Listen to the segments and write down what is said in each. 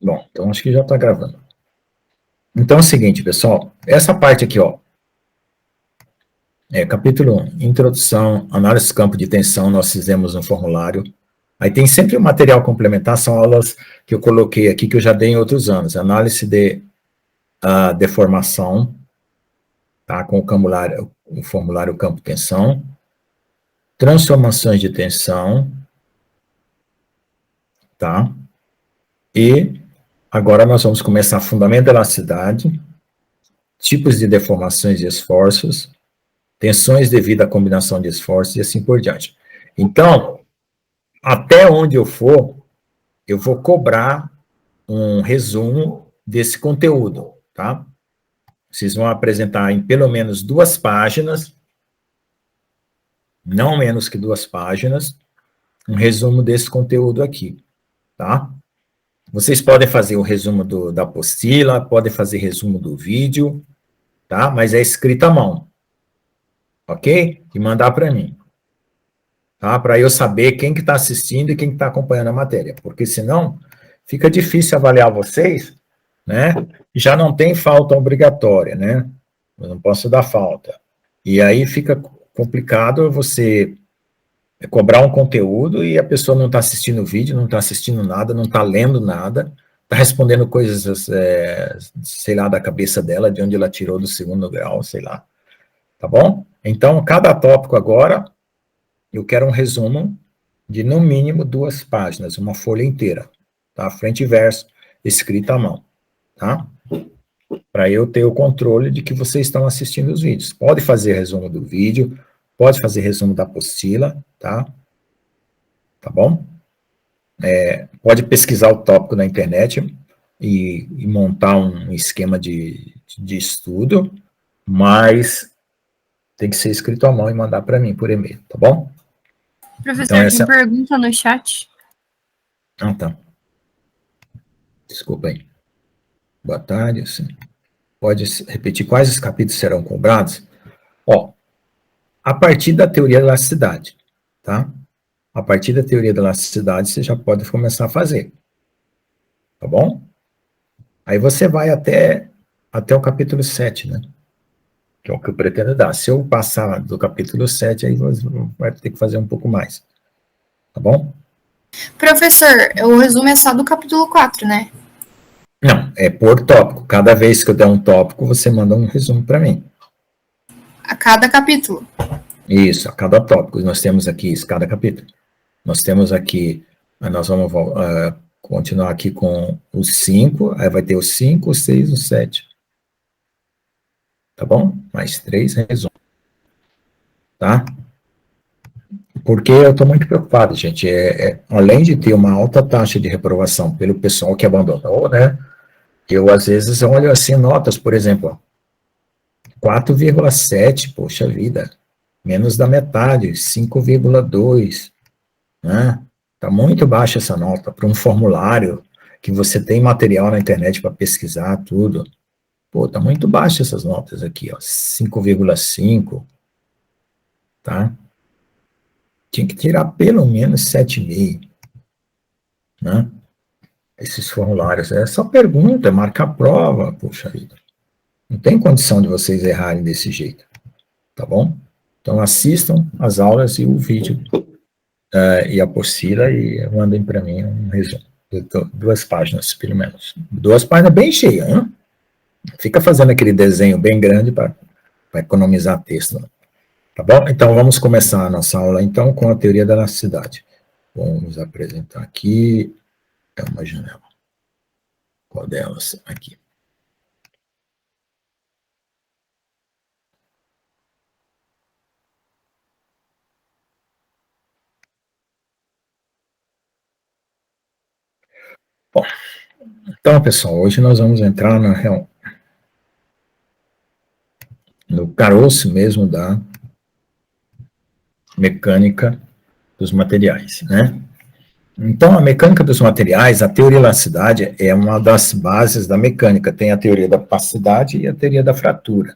Bom, então acho que já está gravando. Então é o seguinte, pessoal, essa parte aqui, ó, capítulo 1, introdução, análise do campo de tensão, nós fizemos um formulário. Aí tem sempre o material complementar, são aulas que eu coloquei aqui, que eu já dei em outros anos. Análise de deformação, tá, com o formulário campo tensão, transformações de tensão, tá, e agora nós vamos começar fundamento da elasticidade, tipos de deformações e esforços, tensões devido à combinação de esforços e assim por diante. Então, até onde eu for, eu vou cobrar um resumo desse conteúdo, tá? Vocês vão apresentar em pelo menos 2 páginas, não menos que 2 páginas, um resumo desse conteúdo aqui, tá? Vocês podem fazer o resumo da apostila, podem fazer resumo do vídeo, tá? Mas é escrito à mão, ok? E mandar para mim, tá? Para eu saber quem que está assistindo e quem que está acompanhando a matéria, porque senão fica difícil avaliar vocês, né? Já não tem falta obrigatória, né? Eu não posso dar falta. E aí fica complicado você cobrar um conteúdo e a pessoa não está assistindo o vídeo, não está assistindo nada, não está lendo nada, está respondendo coisas, sei lá, da cabeça dela, de onde ela tirou do segundo grau, sei lá. Tá bom? Então, cada tópico agora, eu quero um resumo de no mínimo 2 páginas, uma folha inteira, tá? Frente e verso, escrita à mão, tá? Para eu ter o controle de que vocês estão assistindo os vídeos. Pode fazer resumo do vídeo, pode fazer resumo da apostila, tá? Tá bom? Pode pesquisar o tópico na internet e montar um esquema de estudo, mas tem que ser escrito à mão e mandar para mim por e-mail, tá bom? Professor, então, tem pergunta no chat? Ah, tá. Desculpa aí. Boa tarde. Sim. Pode repetir quais os capítulos serão cobrados? Ó, a partir da teoria da elasticidade, tá? A partir da teoria da elasticidade, você já pode começar a fazer. Tá bom? Aí você vai até o capítulo 7, né? Que é o que eu pretendo dar. Se eu passar do capítulo 7, aí você vai ter que fazer um pouco mais. Tá bom? Professor, o resumo é só do capítulo 4, né? Não, é por tópico. Cada vez que eu der um tópico, você manda um resumo para mim. A cada capítulo? Isso, a cada tópico. Nós temos aqui isso, cada capítulo. Nós temos aqui, nós vamos continuar aqui com os 5, aí vai ter os 5, os 6, os 7. Tá bom? Mais 3 resumos. Tá? Porque eu estou muito preocupado, gente. Além de ter uma alta taxa de reprovação pelo pessoal que abandonou, né? Eu, às vezes, olho assim, notas, por exemplo, 4,7, poxa vida, menos da metade, 5,2, né? Está muito baixa essa nota para um formulário que você tem material na internet para pesquisar tudo. Pô, está muito baixa essas notas aqui, ó, 5,5, tá? Tinha que tirar pelo menos 7,5, né? Esses formulários, é só pergunta, marca a prova, poxa vida. Não tem condição de vocês errarem desse jeito, tá bom? Então assistam as aulas e o vídeo e a apostila e mandem para mim um resumo. 2 páginas, pelo menos. 2 páginas bem cheias, né? Fica fazendo aquele desenho bem grande para economizar texto, né? Tá bom? Então vamos começar a nossa aula então com a teoria da elasticidade. Vamos apresentar aqui, é uma janela. Qual delas? Aqui. Bom, então, pessoal, hoje nós vamos entrar no caroço mesmo da mecânica dos materiais, né? Então, a mecânica dos materiais, a teoria da elasticidade é uma das bases da mecânica. Tem a teoria da plasticidade e a teoria da fratura,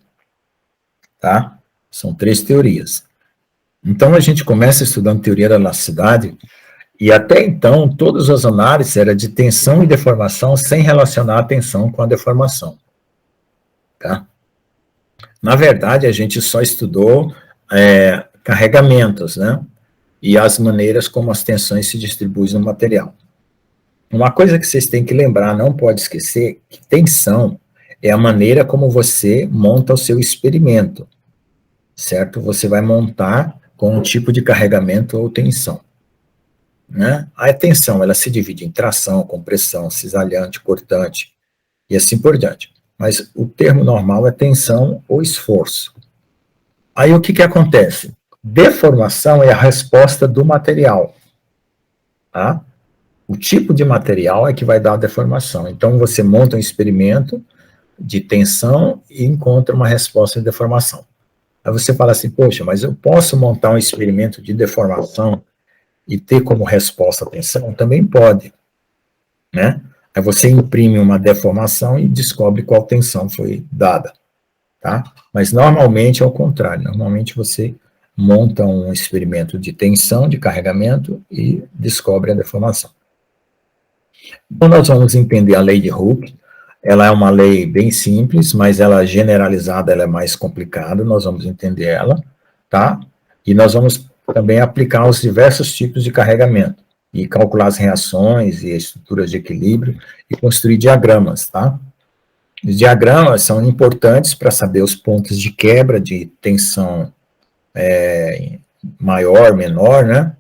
tá? São 3 teorias. Então, a gente começa estudando teoria da elasticidade E até então, todas as análises eram de tensão e deformação, sem relacionar a tensão com a deformação. Tá? Na verdade, a gente só estudou carregamentos, né? E as maneiras como as tensões se distribuem no material. Uma coisa que vocês têm que lembrar, não pode esquecer, que tensão é a maneira como você monta o seu experimento, certo? Você vai montar com um tipo de carregamento ou tensão. Né? A tensão, ela se divide em tração, compressão, cisalhante, cortante, e assim por diante. Mas o termo normal é tensão ou esforço. Aí o que acontece? Deformação é a resposta do material. Tá? O tipo de material é que vai dar a deformação. Então, você monta um experimento de tensão e encontra uma resposta de deformação. Aí você fala assim, poxa, mas eu posso montar um experimento de deformação e ter como resposta a tensão? Também pode, né? Aí você imprime uma deformação e descobre qual tensão foi dada, tá? Mas normalmente é o contrário, normalmente você monta um experimento de tensão, de carregamento e descobre a deformação. Então nós vamos entender a lei de Hooke. Ela é uma lei bem simples, mas ela generalizada, ela é mais complicada, nós vamos entender ela, tá? E nós vamos também aplicar os diversos tipos de carregamento, e calcular as reações e estruturas de equilíbrio, e construir diagramas, tá? Os diagramas são importantes para saber os pontos de quebra de tensão maior, menor, né?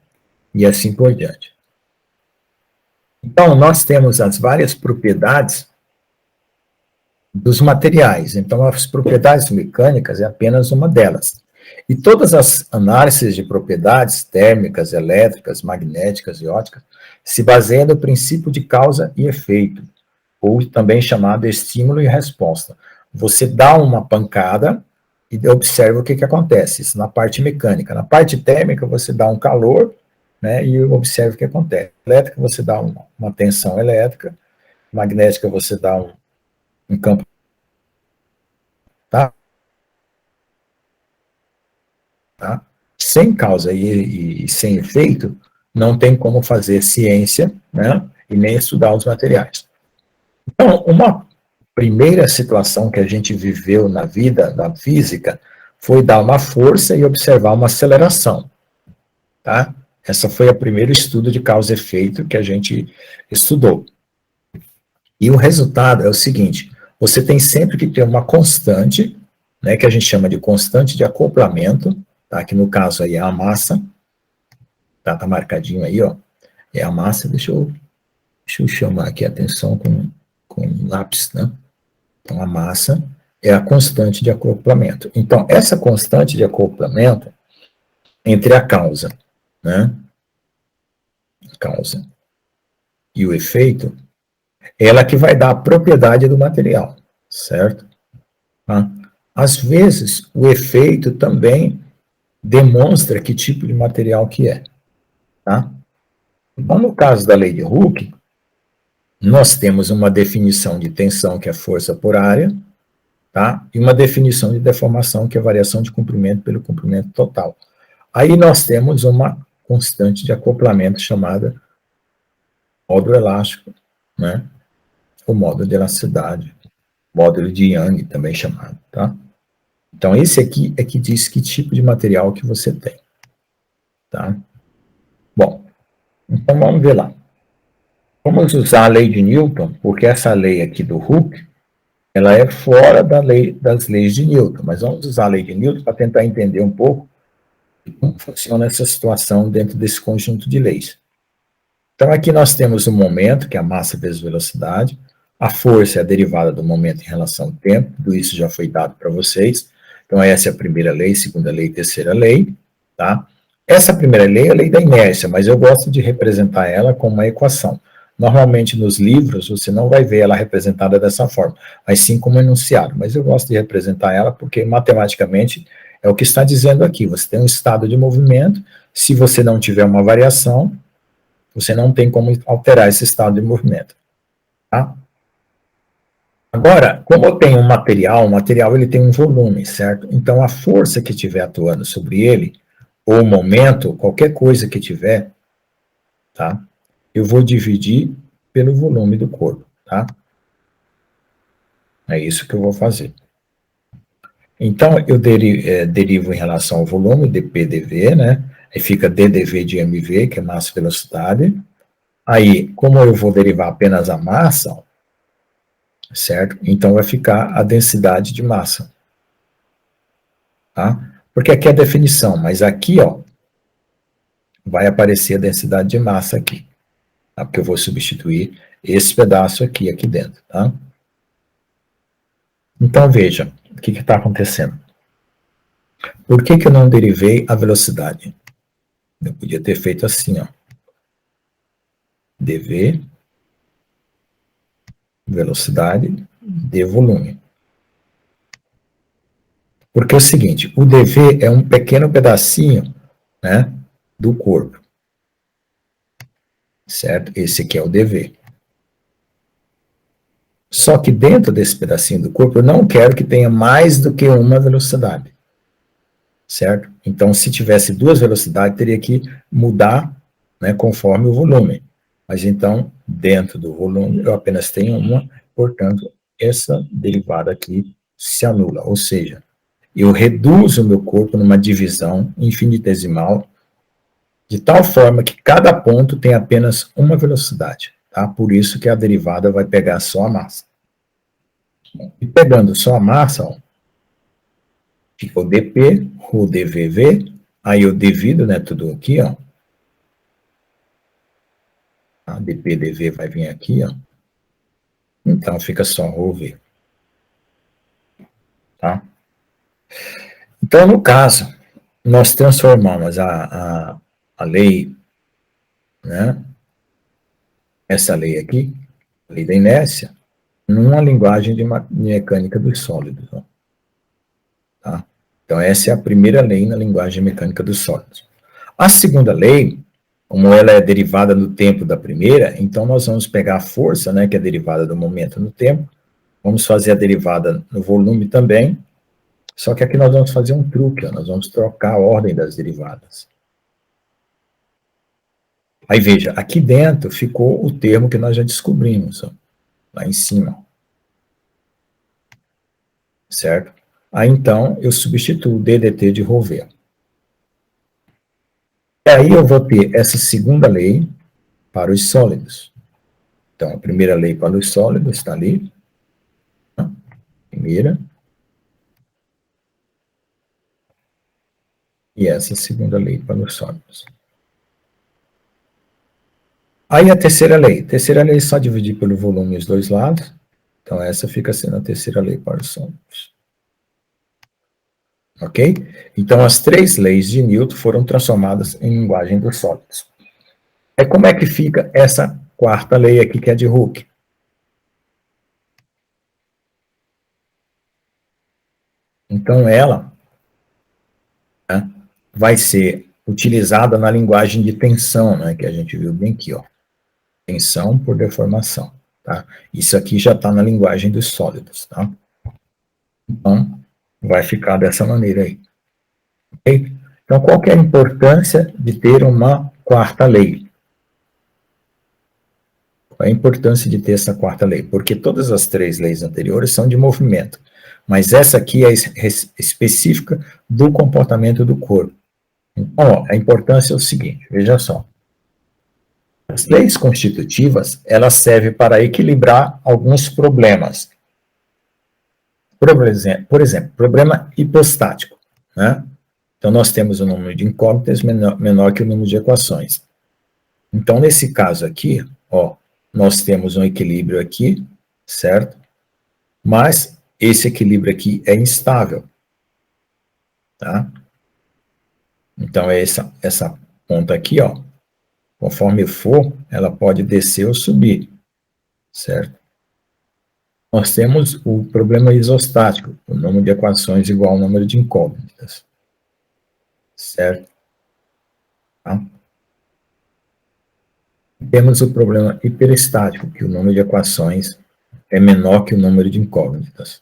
E assim por diante. Então, nós temos as várias propriedades dos materiais. Então, as propriedades mecânicas é apenas uma delas. E todas as análises de propriedades térmicas, elétricas, magnéticas e ópticas se baseiam no princípio de causa e efeito, ou também chamado estímulo e resposta. Você dá uma pancada e observa o que acontece. Isso na parte mecânica. Na parte térmica, você dá um calor, né, e observa o que acontece. Elétrica, você dá uma tensão elétrica. Magnética, você dá um campo, tá? Sem causa e sem efeito, não tem como fazer ciência, né? E nem estudar os materiais. Então, uma primeira situação que a gente viveu na vida da física foi dar uma força e observar uma aceleração, tá? Essa foi o primeiro estudo de causa e efeito que a gente estudou. E o resultado é o seguinte: você tem sempre que ter uma constante, né, que a gente chama de constante de acoplamento, tá? Que no caso aí é a massa, tá marcadinho aí, ó, é a massa. Deixa eu chamar aqui a atenção com lápis, né? Então a massa é a constante de acoplamento. Então essa constante de acoplamento entre a causa, né? A causa e o efeito, ela que vai dar a propriedade do material, certo? Tá? Às vezes, o efeito também demonstra que tipo de material que é, tá? Então, no caso da lei de Hooke, nós temos uma definição de tensão, que é força por área, tá? E uma definição de deformação, que é variação de comprimento pelo comprimento total. Aí nós temos uma constante de acoplamento chamada módulo elástico, né? O módulo de elasticidade, módulo de Young também chamado, tá? Então, esse aqui é que diz que tipo de material que você tem, tá? Bom, então vamos ver lá. Vamos usar a lei de Newton, porque essa lei aqui do Hooke, ela é fora das leis de Newton, mas vamos usar a lei de Newton para tentar entender um pouco como funciona essa situação dentro desse conjunto de leis. Então, aqui nós temos o momento, que é a massa vezes velocidade, a força é a derivada do momento em relação ao tempo, tudo isso já foi dado para vocês. Então, essa é a primeira lei, segunda lei, terceira lei, tá? Essa primeira lei é a lei da inércia, mas eu gosto de representar ela como uma equação. Normalmente, nos livros, você não vai ver ela representada dessa forma, mas sim como enunciado. Mas eu gosto de representar ela porque, matematicamente, é o que está dizendo aqui. Você tem um estado de movimento, se você não tiver uma variação, você não tem como alterar esse estado de movimento, tá? Agora, como eu tenho um material, o material ele tem um volume, certo? Então, a força que estiver atuando sobre ele, ou o momento, qualquer coisa que tiver, tá? Eu vou dividir pelo volume do corpo, tá? É isso que eu vou fazer. Então, eu derivo em relação ao volume, dP/dV, né? Aí fica dDV de mv, que é massa e velocidade. Aí, como eu vou derivar apenas a massa, certo? Então, vai ficar a densidade de massa, tá? Porque aqui é a definição, mas aqui, ó, vai aparecer a densidade de massa aqui, tá? Porque eu vou substituir esse pedaço aqui dentro, tá? Então, veja, o que está acontecendo? Por que eu não derivei a velocidade? Eu podia ter feito assim, ó. dV, velocidade, de volume. Porque é o seguinte, o dV é um pequeno pedacinho, né, do corpo. Certo? Esse aqui é o dV. Só que dentro desse pedacinho do corpo, eu não quero que tenha mais do que uma velocidade. Certo? Então, se tivesse duas velocidades, teria que mudar, né, conforme o volume. Mas então, dentro do volume, eu apenas tenho uma, portanto, essa derivada aqui se anula. Ou seja, eu reduzo o meu corpo numa divisão infinitesimal, de tal forma que cada ponto tem apenas uma velocidade. Tá? Por isso que a derivada vai pegar só a massa. E pegando só a massa, ó, fica o dP, o dVV, aí eu divido, né, tudo aqui, ó. A dP, dV vai vir aqui, ó. Então fica só ρV. Tá? Então, no caso, nós transformamos a lei, né, essa lei aqui, a lei da inércia, numa linguagem de mecânica dos sólidos. Ó. Tá? Então, essa é a primeira lei na linguagem mecânica dos sólidos. A segunda lei, como ela é derivada no tempo da primeira, então nós vamos pegar a força, né, que é derivada do momento no tempo, vamos fazer a derivada no volume também, só que aqui nós vamos fazer um truque, ó, nós vamos trocar a ordem das derivadas. Aí veja, aqui dentro ficou o termo que nós já descobrimos, ó, lá em cima. Certo? Aí então eu substituo ddt de ρV. E aí eu vou ter essa segunda lei para os sólidos. Então, a primeira lei para os sólidos está ali. Primeira. E essa segunda lei para os sólidos. Aí a terceira lei. Terceira lei é só dividir pelo volume os dois lados. Então, essa fica sendo a terceira lei para os sólidos. Ok? Então, as três leis de Newton foram transformadas em linguagem dos sólidos. É como é que fica essa quarta lei aqui, que é de Hooke? Então, ela, né, vai ser utilizada na linguagem de tensão, né, que a gente viu bem aqui, ó. Tensão por deformação. Tá? Isso aqui já está na linguagem dos sólidos. Tá? Então, vai ficar dessa maneira aí. Okay? Então, qual que é a importância de ter uma quarta lei? Qual é a importância de ter essa quarta lei? Porque todas as três leis anteriores são de movimento, mas essa aqui é específica do comportamento do corpo. Então, ó, a importância é o seguinte, veja só. As leis constitutivas, elas servem para equilibrar alguns problemas. Por exemplo, problema hipostático, né? Então, nós temos o número de incógnitas menor que o número de equações. Então, nesse caso aqui, ó, nós temos um equilíbrio aqui, certo? Mas esse equilíbrio aqui é instável, tá? Então, é essa ponta aqui, ó, conforme for, ela pode descer ou subir, certo? Nós temos o problema isostático, o número de equações igual ao número de incógnitas, certo? Tá? Temos o problema hiperestático, que o número de equações é menor que o número de incógnitas.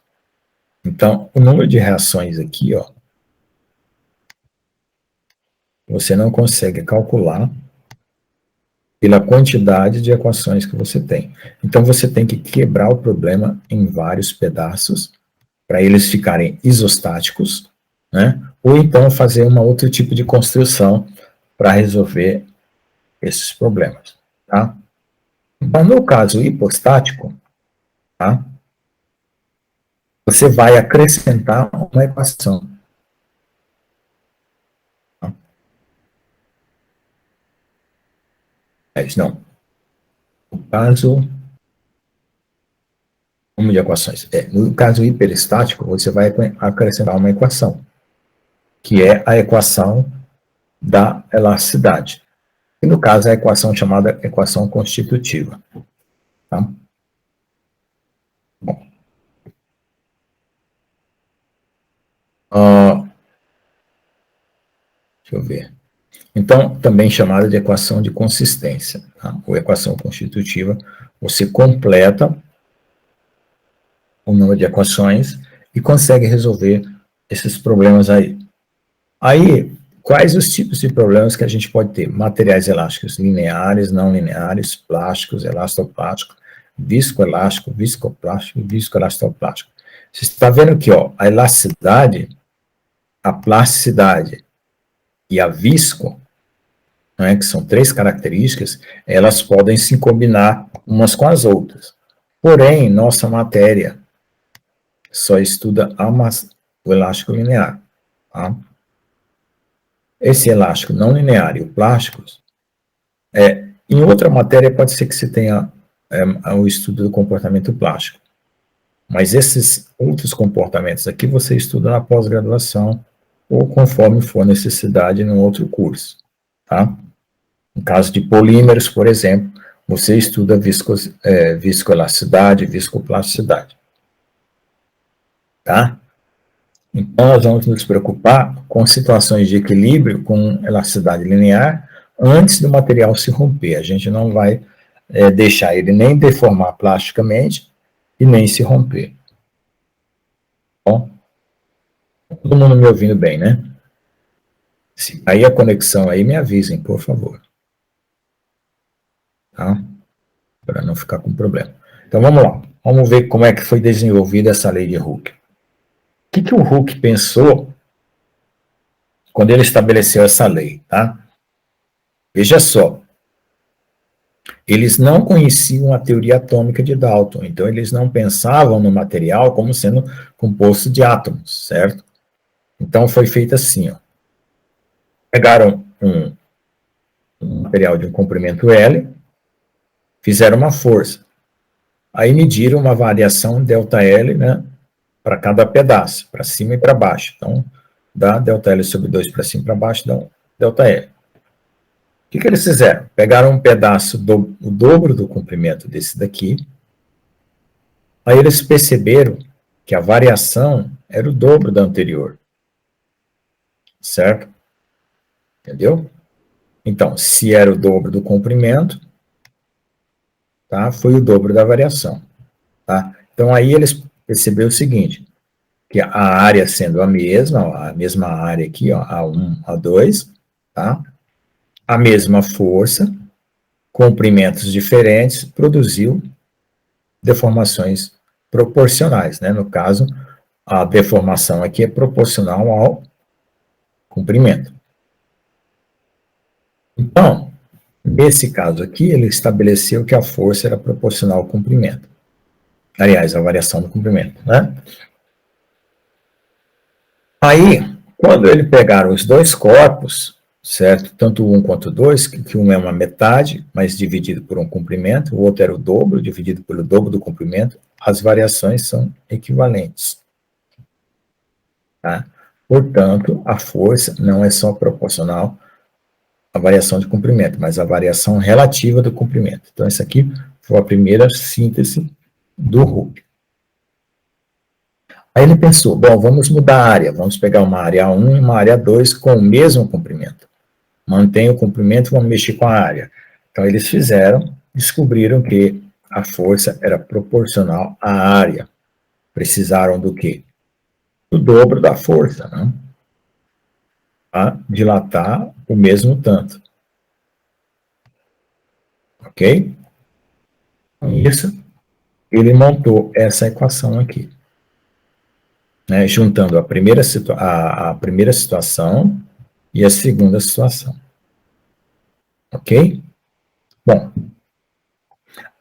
Então, o número de reações aqui, ó, você não consegue calcular pela quantidade de equações que você tem. Então, você tem que quebrar o problema em vários pedaços, para eles ficarem isostáticos, né? Ou então fazer um outro tipo de construção para resolver esses problemas, tá? Então, no caso hipostático, tá? Você vai acrescentar uma equação. Tá? Mas não. No caso, de equações. No caso hiperestático, você vai acrescentar uma equação, que é a equação da elasticidade. E no caso, é a equação chamada equação constitutiva. Tá? Bom. Deixa eu ver. Então, também chamada de equação de consistência, tá? Ou equação constitutiva. Você completa o número de equações e consegue resolver esses problemas aí. Aí, quais os tipos de problemas que a gente pode ter? Materiais elásticos lineares, não lineares, plásticos, elastoplásticos, viscoelástico, viscoplástico e viscoelastoplástico. Você está vendo aqui, ó, a elasticidade, a plasticidade e a visco, né, que são três características, elas podem se combinar umas com as outras. Porém, nossa matéria só estuda o elástico linear. Tá? Esse elástico não linear e o plástico, em outra matéria pode ser que você tenha o estudo do comportamento plástico. Mas esses outros comportamentos aqui você estuda na pós-graduação ou conforme for necessidade num outro curso. Tá? No caso de polímeros, por exemplo, você estuda viscoelasticidade, viscoplasticidade. Tá? Então, nós vamos nos preocupar com situações de equilíbrio com elasticidade linear antes do material se romper. A gente não vai deixar ele nem deformar plasticamente e nem se romper. Bom, todo mundo me ouvindo bem, né? Se cair a conexão aí, me avisem, por favor. Tá? Para não ficar com problema. Então, vamos lá. Vamos ver como é que foi desenvolvida essa lei de Hooke. O que o Hooke pensou quando ele estabeleceu essa lei, tá? Veja só, eles não conheciam a teoria atômica de Dalton, então eles não pensavam no material como sendo composto de átomos, certo? Então foi feito assim, ó. Pegaram um material de um comprimento L, fizeram uma força, aí mediram uma variação ΔL, né, para cada pedaço, para cima e para baixo. Então, dá ΔL sobre 2 para cima e para baixo, dá ΔL. O que eles fizeram? Pegaram um pedaço, o dobro do comprimento desse daqui, aí eles perceberam que a variação era o dobro da anterior. Certo? Entendeu? Então, se era o dobro do comprimento, tá, foi o dobro da variação. Tá? Então, aí eles perceberam o seguinte, que a área sendo a mesma área aqui, ó, A1, A2, tá? A mesma força, comprimentos diferentes, produziu deformações proporcionais, né? No caso, a deformação aqui é proporcional ao comprimento. Então, nesse caso aqui, ele estabeleceu que a força era proporcional ao comprimento. Aliás, a variação do comprimento, né? Aí, quando ele pegaram os dois corpos, certo? Tanto um quanto o dois, que um é uma metade, mas dividido por um comprimento, o outro era o dobro, dividido pelo dobro do comprimento, as variações são equivalentes. Tá? Portanto, a força não é só proporcional à variação de comprimento, mas à variação relativa do comprimento. Então, essa aqui foi a primeira síntese do Hooke. Aí ele pensou, bom, vamos mudar a área, vamos pegar uma área 1 e uma área 2 com o mesmo comprimento. Mantém o comprimento, vamos mexer com a área. Então, eles fizeram, descobriram que a força era proporcional à área. Precisaram do quê? Do dobro da força, né? Para dilatar o mesmo tanto. Ok? Com isso, ele montou essa equação aqui, né, juntando a primeira situação e a segunda situação. Ok? Bom,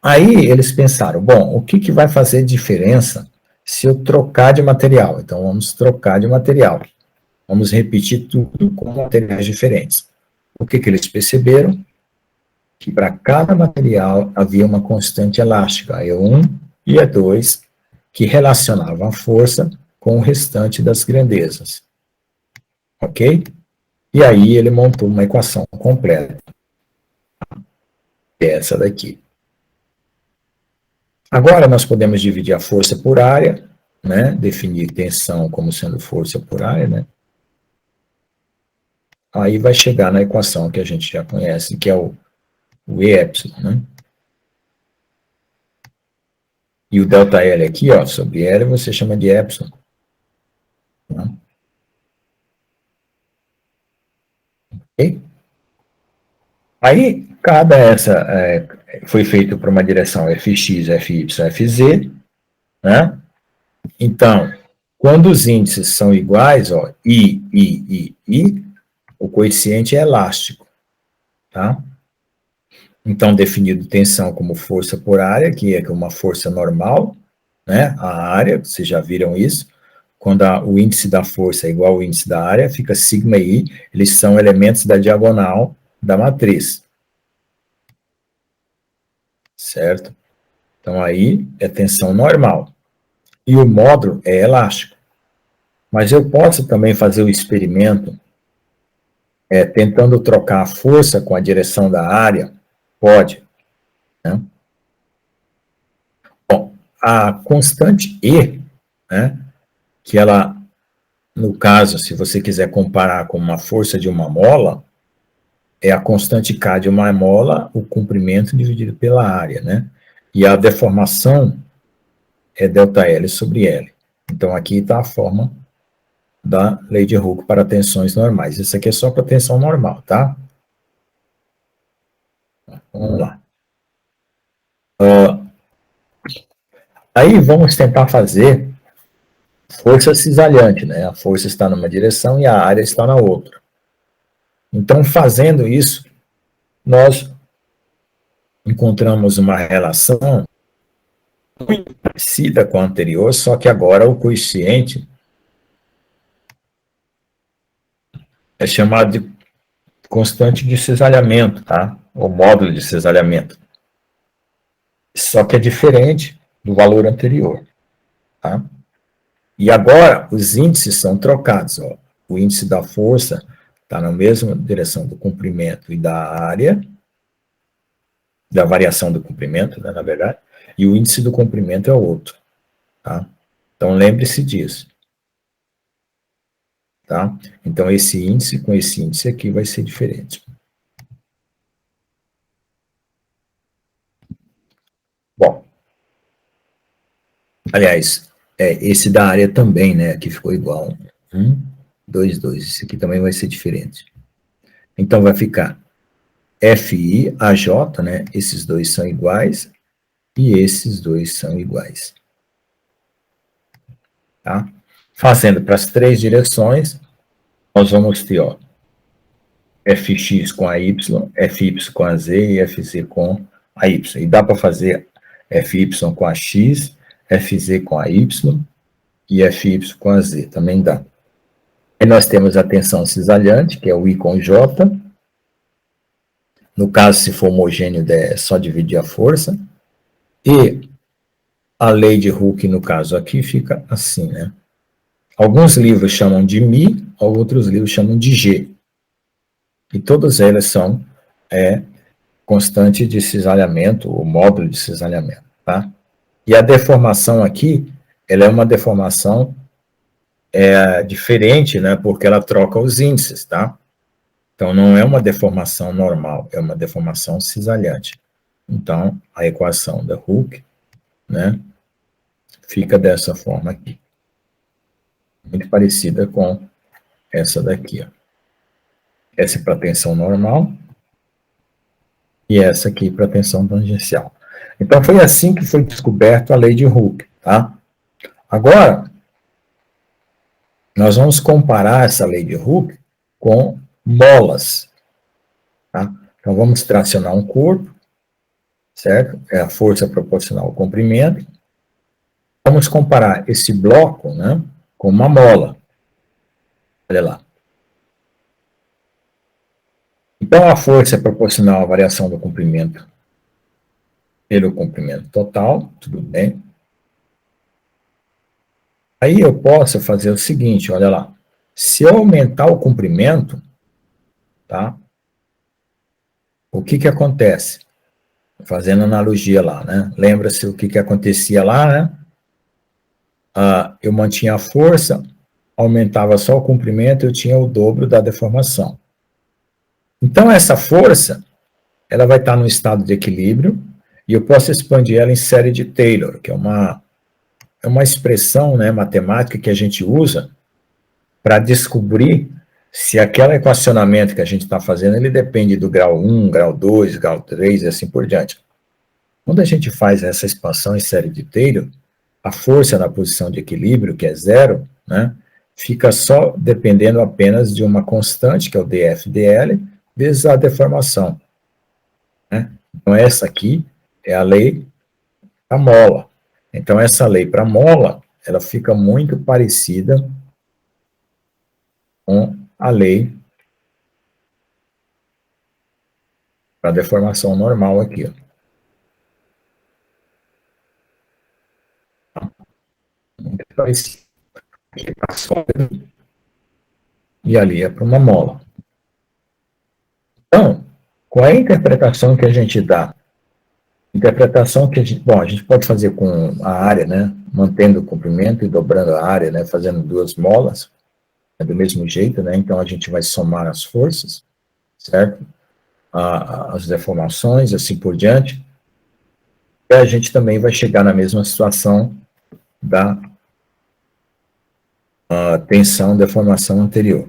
aí eles pensaram, bom, o que vai fazer diferença se eu trocar de material? Então, vamos trocar de material. Vamos repetir tudo com materiais diferentes. O que eles perceberam? Que para cada material havia uma constante elástica, a E1 e a E2, que relacionavam a força com o restante das grandezas. Ok? E aí ele montou uma equação completa, que é essa daqui. Agora nós podemos dividir a força por área, né? Definir tensão como sendo força por área, né? Aí vai chegar na equação que a gente já conhece, que é o E epsilon, né? E o ΔL aqui, ó, sobre L, você chama de epsilon. Tá? Ok? Aí, cada foi feito para uma direção fx, fy, fz, né? Então, quando os índices são iguais, ó, I, o coeficiente é elástico, tá? Então, definido tensão como força por área, que é uma força normal, né? A área, vocês já viram isso. Quando o índice da força é igual ao índice da área, fica sigma I, eles são elementos da diagonal da matriz. Certo? Então, aí é tensão normal. E o módulo é elástico. Mas eu posso também fazer o experimento tentando trocar a força com a direção da área? Pode. Né? Bom, a constante E, né, que ela, no caso, se você quiser comparar com uma força de uma mola, é a constante K de uma mola, o comprimento dividido pela área, né? E a deformação é ΔL sobre L. Então, aqui está a forma da lei de Hooke para tensões normais. Isso aqui é só para tensão normal, tá? Vamos lá. Aí vamos tentar fazer força cisalhante, né? A força está numa direção e a área está na outra. Então, fazendo isso, nós encontramos uma relação muito parecida com a anterior, só que agora o coeficiente é chamado de constante de cisalhamento, tá? Ou módulo de cisalhamento. Só que é diferente do valor anterior, tá? E agora os índices são trocados, ó. O índice da força está na mesma direção do comprimento e da área, da variação do comprimento, né, na verdade, e o índice do comprimento é outro, tá? Então lembre-se disso. Tá? Então, esse índice com esse índice aqui vai ser diferente. Bom, aliás, esse da área também, né? Aqui ficou igual. 2, 2. Esse aqui também vai ser diferente. Então, vai ficar FI, AJ, né? Esses dois são iguais e esses dois são iguais. Tá? Fazendo para as três direções, nós vamos ter, ó, Fx com a Y, Fy com a Z e Fz com a Y. E dá para fazer Fy com a X, Fz com a Y e Fy com a Z, também dá. Aí nós temos a tensão cisalhante, que é o I com J. No caso, se for homogêneo, é só dividir a força. E a lei de Hooke, no caso aqui, fica assim, né? Alguns livros chamam de Mi, outros livros chamam de G. E todas elas são constante de cisalhamento, o módulo de cisalhamento, tá? E a deformação aqui, ela é uma deformação diferente, né? Porque ela troca os índices, tá? Então, não é uma deformação normal, é uma deformação cisalhante. Então, a equação da Hooke, né? Fica dessa forma aqui. Muito parecida com essa daqui, ó. Essa é para tensão normal. e essa aqui para tensão tangencial. Então, foi assim que foi descoberto a lei de Hooke, tá? Agora, nós vamos comparar essa lei de Hooke com molas, tá? Então, vamos tracionar um corpo, certo? É a força proporcional ao comprimento. Vamos comparar esse bloco, né, com uma mola. Olha lá. Então, a força é proporcional à variação do comprimento pelo comprimento total, tudo bem? Aí eu posso fazer o seguinte, olha lá. Se eu aumentar o comprimento, tá? O que que acontece? Fazendo analogia lá, né? Lembra-se o que que acontecia lá, né? Eu mantinha a força, aumentava só o comprimento, eu tinha o dobro da deformação. Então, essa força, ela vai estar no estado de equilíbrio, e eu posso expandir ela em série de Taylor, que é uma expressão, né, matemática que a gente usa para descobrir se aquele equacionamento que a gente está fazendo, ele depende do grau 1, grau 2, grau 3 e assim por diante. Quando a gente faz essa expansão em série de Taylor, a força na posição de equilíbrio, que é zero, né, fica só dependendo apenas de uma constante, que é o dF/dL, vezes a deformação. Né? Então, essa aqui é a lei da mola. Então, essa lei para mola, ela fica muito parecida com a lei para deformação normal aqui. Ó. Muito parecido. Aqui para sólido e ali é para uma mola. Então, qual é a interpretação que a gente dá? Interpretação que a gente pode fazer com a área, né? Mantendo o comprimento e dobrando a área, né? Fazendo duas molas, do mesmo jeito, né? Então, a gente vai somar as forças, certo? As deformações, assim por diante. E a gente também vai chegar na mesma situação da tensão deformação anterior.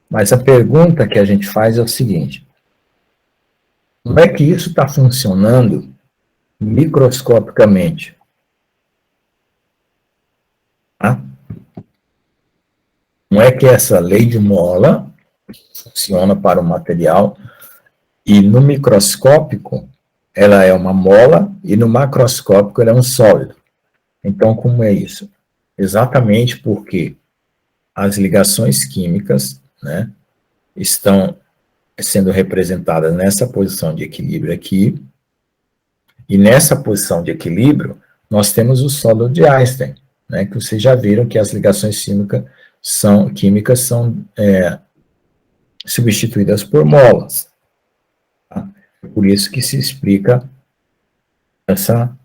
Mas a pergunta que a gente faz é o seguinte: como é que isso está funcionando microscopicamente? Tá? Como é que essa lei de Mola funciona para o material e no microscópico ela é uma mola e no macroscópico ela é um sólido. Então, como é isso? Exatamente porque as ligações químicas, né, estão sendo representadas nessa posição de equilíbrio aqui, e nessa posição de equilíbrio nós temos o sólido de Einstein, né, que vocês já viram que as ligações químicas são substituídas por molas. Tá? Por isso que se explica essa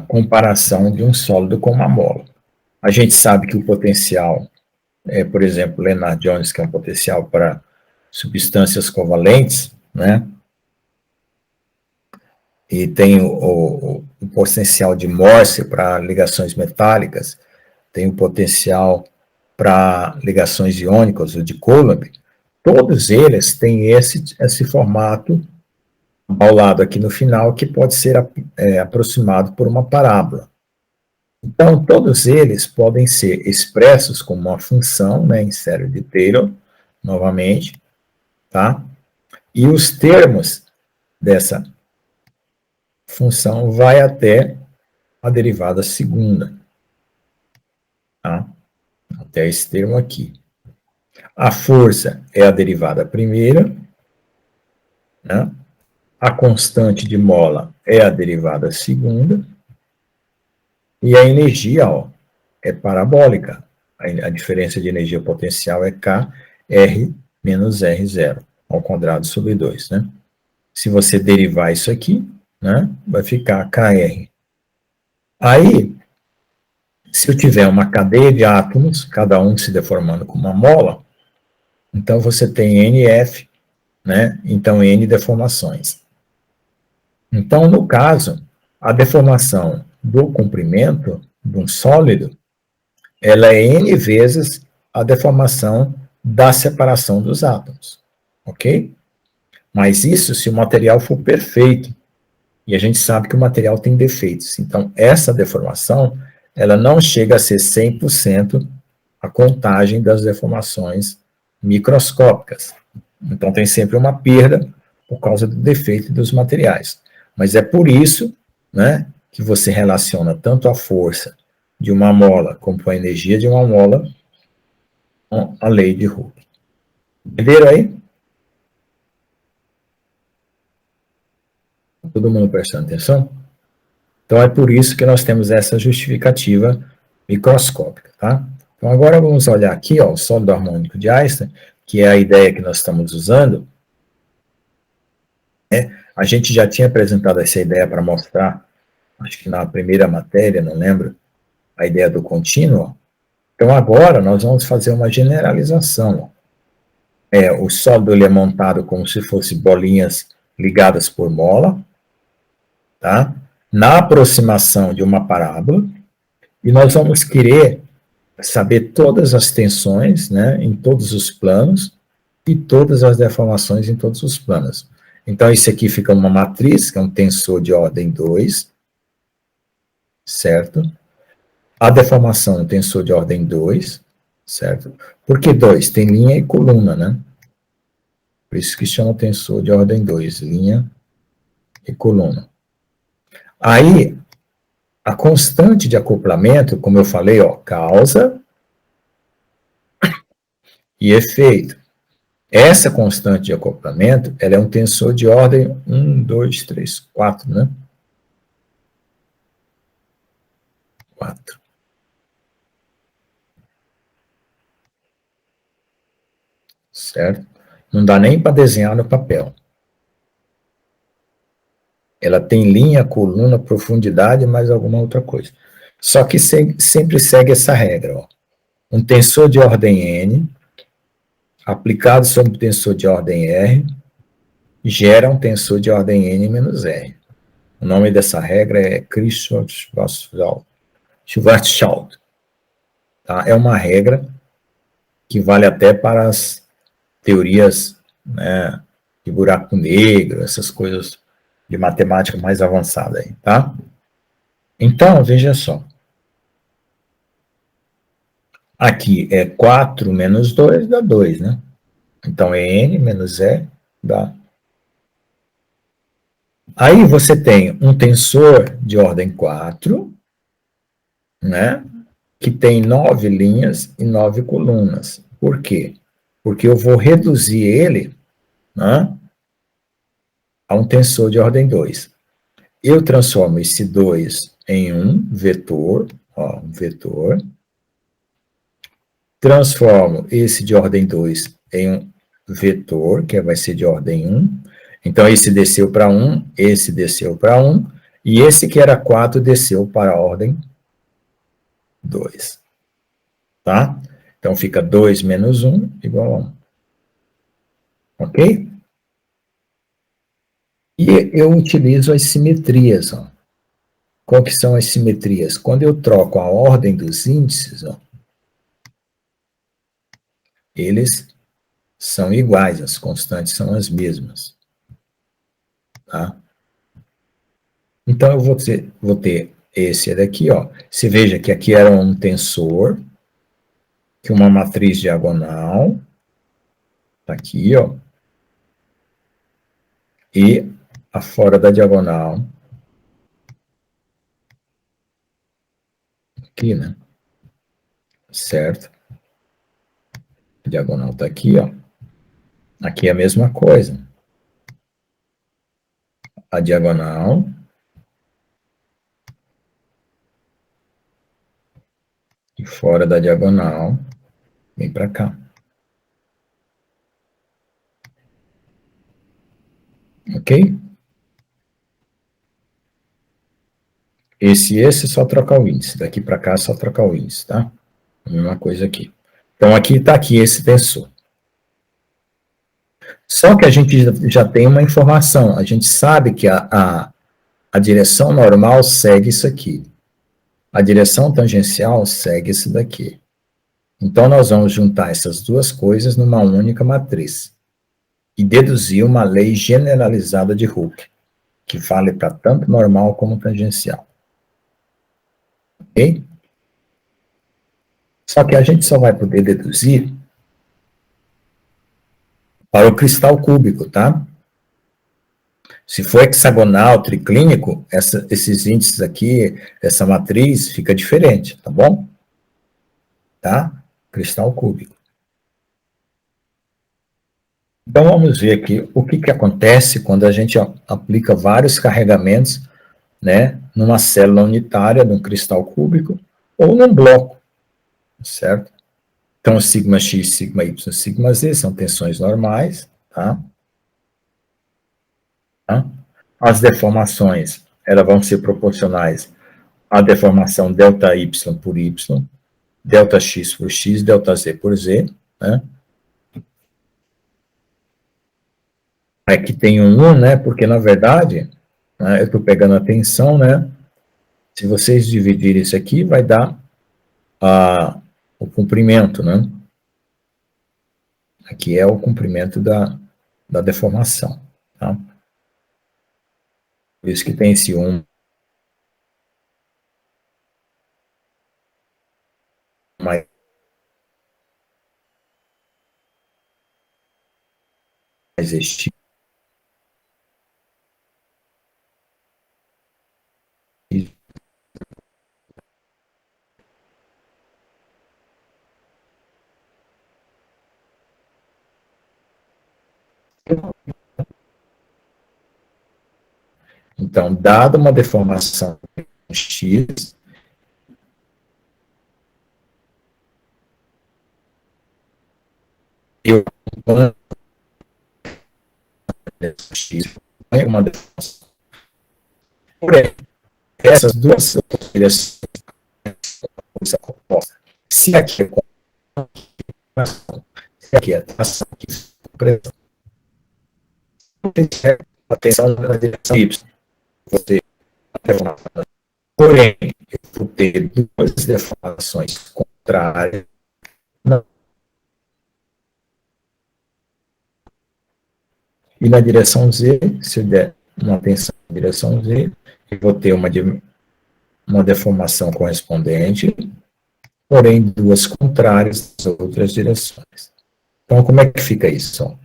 comparação de um sólido com uma mola. A gente sabe que o potencial, por exemplo, Lennard Jones, que é um potencial para substâncias covalentes, né? E tem o potencial de Morse para ligações metálicas, tem o potencial para ligações iônicas, o de Coulomb. Todos eles têm esse formato ao lado aqui no final, que pode ser aproximado por uma parábola. Então, todos eles podem ser expressos como uma função, né, em série de Taylor, novamente, tá? E os termos dessa função vai até a derivada segunda, tá? Até esse termo aqui. A força é a derivada primeira, né? A constante de mola é a derivada segunda, e a energia, ó, é parabólica. A diferença de energia potencial é KR menos R0, ao quadrado sobre 2, né? Se você derivar isso aqui, né, vai ficar KR. Aí, se eu tiver uma cadeia de átomos, cada um se deformando com uma mola, então você tem NF, né? Então, N deformações. Então, no caso, a deformação do comprimento de um sólido, ela é N vezes a deformação da separação dos átomos, ok? Mas isso se o material for perfeito. E a gente sabe que o material tem defeitos. Então, essa deformação, ela não chega a ser 100% a contagem das deformações microscópicas. Então, tem sempre uma perda por causa do defeito dos materiais. Mas é por isso, né, que você relaciona tanto a força de uma mola como a energia de uma mola com a lei de Hooke. Entenderam aí? Todo mundo prestando atenção? Então, é por isso que nós temos essa justificativa microscópica, tá? Então, agora vamos olhar aqui, ó, o sólido harmônico de Einstein, que é a ideia que nós estamos usando. A gente já tinha apresentado essa ideia para mostrar, acho que na primeira matéria, não lembro, a ideia do contínuo. Então, agora nós vamos fazer uma generalização. O sólido ele é montado como se fosse bolinhas ligadas por mola, tá? Na aproximação de uma parábola, e nós vamos querer saber todas as tensões, né, em todos os planos, e todas as deformações em todos os planos. Então, isso aqui fica uma matriz, que é um tensor de ordem 2, certo? A deformação é um tensor de ordem 2, certo? Por que 2? Tem linha e coluna, né? Por isso que chama tensor de ordem 2, linha e coluna. Aí, a constante de acoplamento, como eu falei, ó, causa e efeito. Essa constante de acoplamento, ela é um tensor de ordem 1, 2, 3, 4, né? 4. Certo? Não dá nem para desenhar no papel. Ela tem linha, coluna, profundidade, mais alguma outra coisa. Só que sempre segue essa regra, ó. Um tensor de ordem N, aplicado sobre um tensor de ordem R, gera um tensor de ordem N menos R. O nome dessa regra é Schwarzschild. Tá? É uma regra que vale até para as teorias, né, de buraco negro, essas coisas de matemática mais avançada aí, tá? Então, veja só. Aqui é 4 menos 2 dá 2, né? Então, é N menos E dá. Aí você tem um tensor de ordem 4, né? Que tem 9 linhas e 9 colunas. Por quê? Porque eu vou reduzir ele, né, a um tensor de ordem 2. Eu transformo esse 2 em um vetor, ó, um vetor. Transformo esse de ordem 2 em um vetor, que vai ser de ordem 1. Então, esse desceu para 1, esse desceu para 1, e esse que era 4 desceu para a ordem 2. Tá? Então, fica 2 menos 1 igual a 1. Ok? E eu utilizo as simetrias. Ó. Qual que são as simetrias? Quando eu troco a ordem dos índices, ó, eles são iguais, as constantes são as mesmas. Tá? Então, eu vou ter esse daqui, ó. Você veja que aqui era um tensor, que uma matriz diagonal, tá aqui, ó. E a fora da diagonal, aqui, né? Certo? A diagonal tá aqui, ó. Aqui é a mesma coisa. A diagonal. E fora da diagonal, vem para cá. Ok? Esse só trocar o índice. Daqui para cá, só trocar o índice, tá? A mesma coisa aqui. Então, aqui está aqui esse tensor. Só que a gente já tem uma informação. A gente sabe que a direção normal segue isso aqui. A direção tangencial segue isso daqui. Então, nós vamos juntar essas duas coisas numa única matriz. e deduzir uma lei generalizada de Hooke, que vale para tanto normal como tangencial. Ok? Só que a gente só vai poder deduzir para o cristal cúbico, tá? Se for hexagonal, triclínico, esses índices aqui, essa matriz, fica diferente, tá bom? Tá? Cristal cúbico. Então, vamos ver aqui o que, que acontece quando a gente aplica vários carregamentos, né, numa célula unitária, num cristal cúbico, ou num bloco, certo? Então, sigma x, sigma y, sigma z são tensões normais, tá? Tá? As deformações, elas vão ser proporcionais à deformação delta y por y, delta x por x, delta z por z, né? Aqui tem um 1, né? Porque, na verdade, né, eu estou pegando a tensão, né? Se vocês dividirem isso aqui, vai dar o comprimento, né? Aqui é o comprimento da deformação, tá? Por isso que tem esse 1 mais este. Então, dada uma deformação x, eu x uma deformação. Porém, essas duas direções opostas. Se aqui é contração, se aqui é tração, aqui é pressão, a tensão na direção y. Vou ter a deformação. Porém, eu vou ter duas deformações contrárias. Não. E na direção z, se eu der uma tensão na direção z, eu vou ter uma deformação correspondente, porém duas contrárias nas outras direções. Então, como é que fica isso?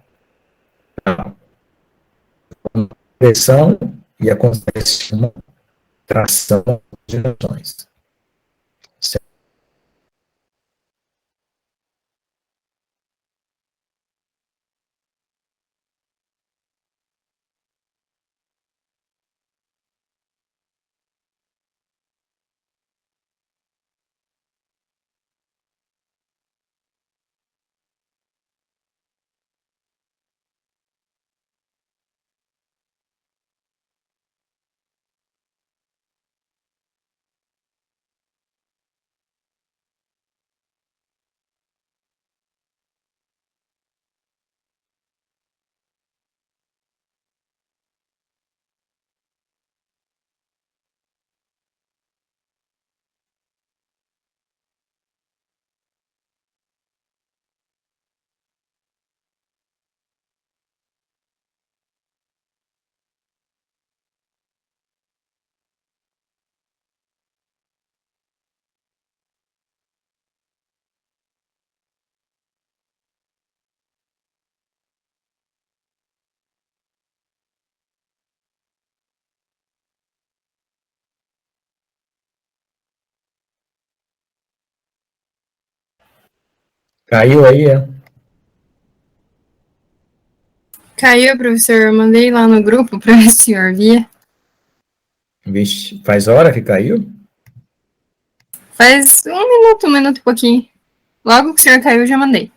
A pressão e acontece uma tração de direções. Caiu aí, é? Caiu, professor. Eu mandei lá no grupo para ver se o senhor via. Vixe, faz hora que caiu? Faz um minuto e pouquinho. Logo que o senhor caiu, eu já mandei.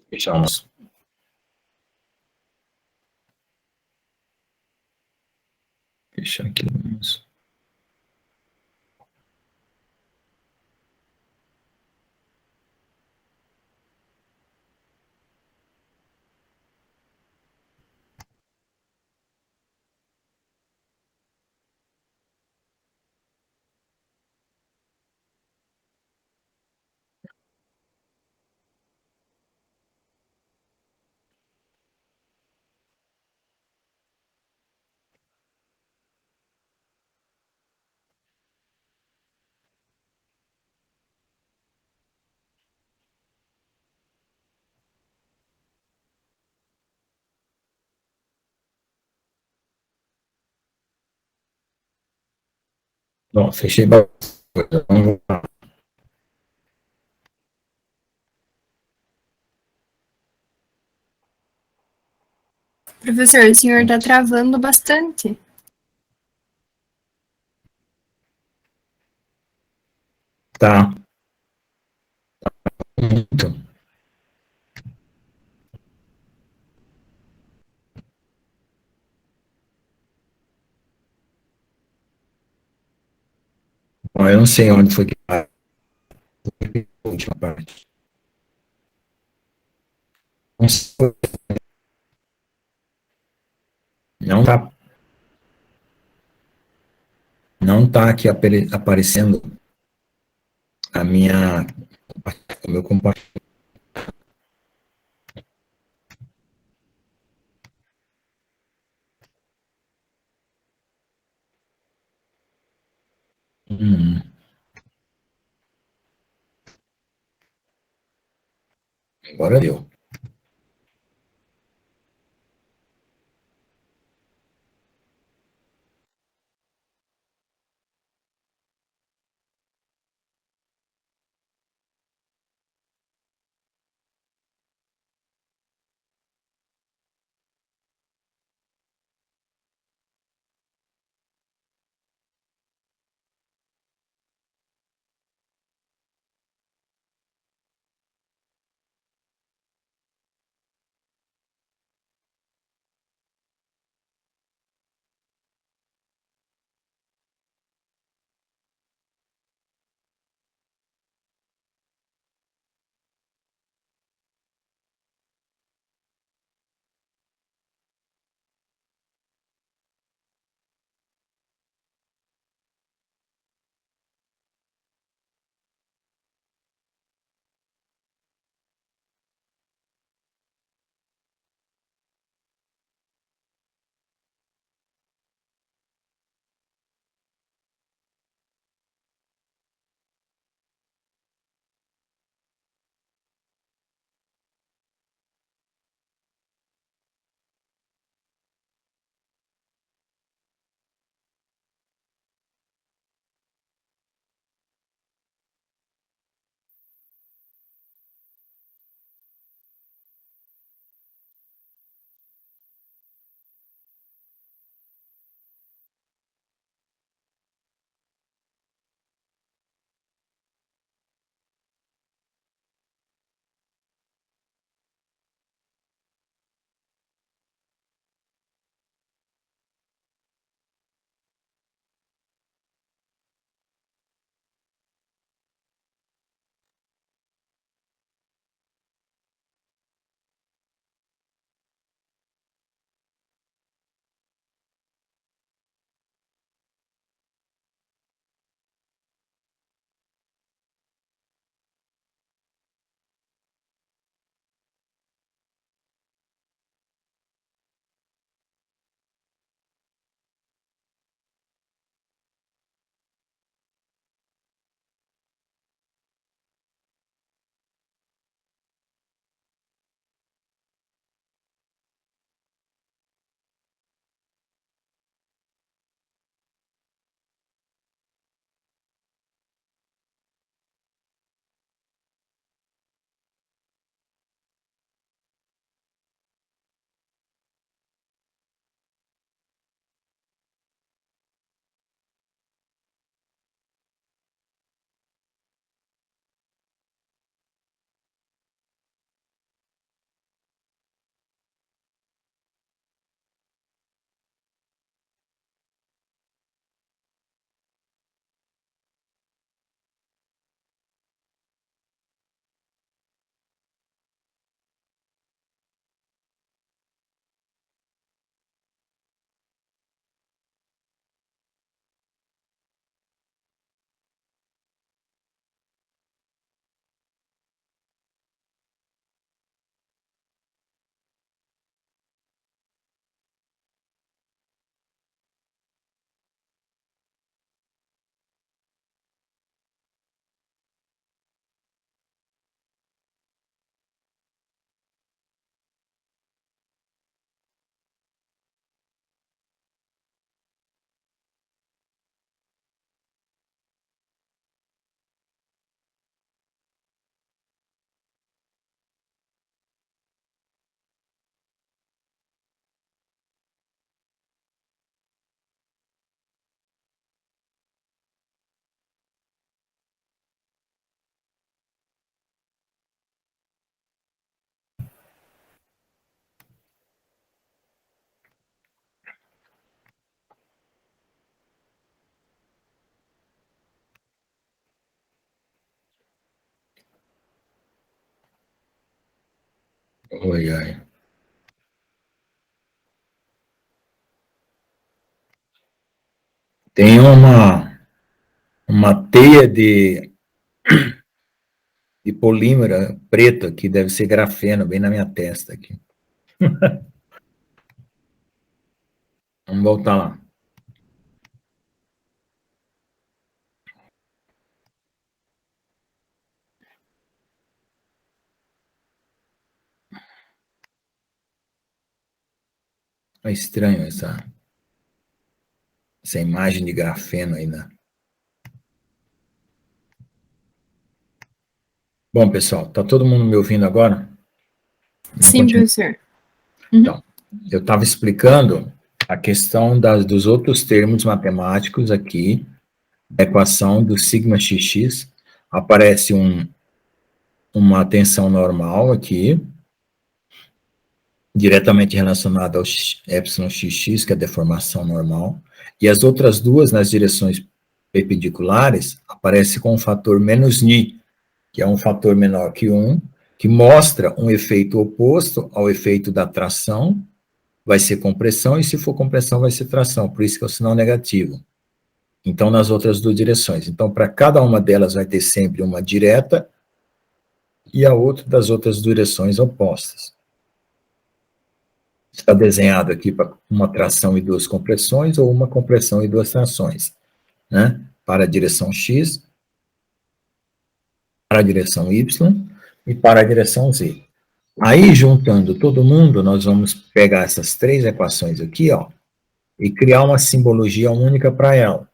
Fechamos. Fechar aqui. Bom, fechei bastante coisa. Vamos lá. Professor, o senhor está travando bastante. Tá. Muito. Bom, eu não sei onde foi que a última parte. Não tá, não tá aqui aparecendo a minha, o meu compartilhamento. Agora deu. Oi, ai. Tem uma teia de polímero preto aqui, deve ser grafeno, bem na minha testa aqui. Vamos voltar lá. É estranho essa imagem de grafeno aí, né? Bom, pessoal, tá todo mundo me ouvindo agora? Sim, professor. Então, eu estava explicando a questão dos outros termos matemáticos aqui, a equação do sigma xx, aparece uma tensão normal aqui, diretamente relacionada ao epsilon xx, que é a deformação normal, e as outras duas, nas direções perpendiculares, aparece com o fator menos ni, que é um fator menor que 1, que mostra um efeito oposto ao efeito da tração, vai ser compressão, e se for compressão vai ser tração, por isso que é o sinal negativo. Então, nas outras duas direções. Então, para cada uma delas vai ter sempre uma direta e a outra das outras direções opostas. Está desenhado aqui para uma tração e duas compressões, ou uma compressão e duas trações, né? Para a direção X, para a direção Y e para a direção Z. Aí, juntando todo mundo, nós vamos pegar essas três equações aqui, ó, e criar uma simbologia única para ela.